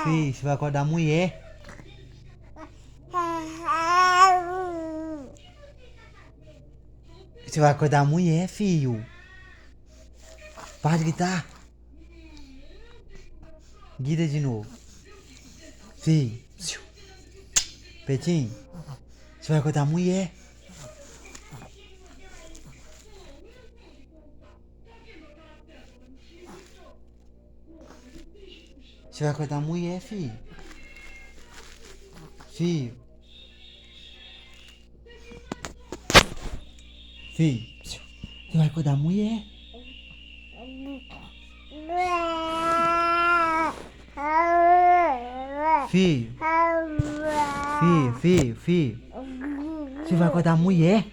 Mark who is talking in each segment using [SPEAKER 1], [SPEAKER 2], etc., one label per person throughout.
[SPEAKER 1] Filho, você vai acordar a mulher. Você vai acordar a mulher, filho. Para de gritar. Grita de novo. Filho. Petinho, você vai acordar a mulher. Você vai acordar a mulher, filho. Filho. Filho. Você vai acordar a mulher. Filho. Filho. Você vai acordar a mulher.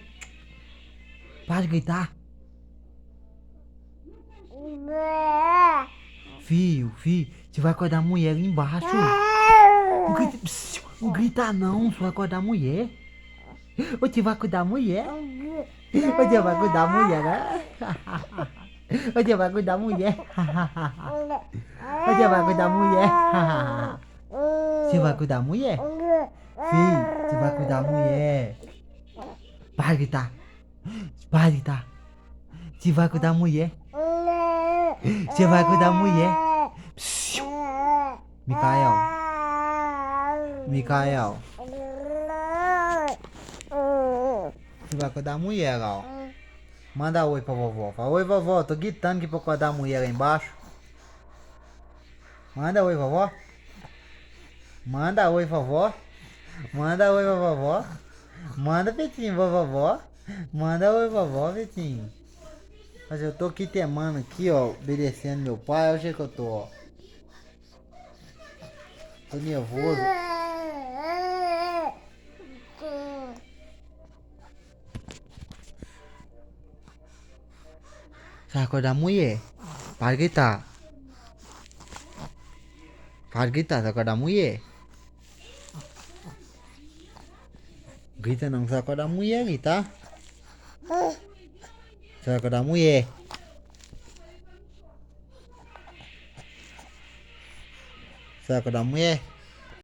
[SPEAKER 1] Para de gritar. Filho. Você vai acordar a mulher ali embaixo. Não grita não, você vai acordar a mulher. Você vai acordar a mulher. Você vai acordar a mulher, né? Você vai acordar a mulher. Você vai acordar a mulher. Você vai acordar a mulher? Filho, você vai acordar a mulher. Para de gritar. Para de gritar. Você vai acordar a mulher. Você vai acordar a mulher. Micael. Você vai acordar a mulher, ó. Manda oi pra vovó. Fala, oi vovó, tô gritando aqui pra acordar a mulher lá embaixo. Manda oi vovó. Manda oi vovó. Manda oi vovó. Manda Petinho pra vovó. Manda oi vovó, Petinho. Mas eu tô aqui temando aqui, ó, obedecendo meu pai. Olha o jeito que eu tô, ó. Tô nervoso. Você vai acordar a mulher. Para de gritar. Para de gritar, você vai acordar a mulher. Grita não, você vai acordar a mulher ali, tá? Você vai acordar a mulher. Você vai acordar a mulher?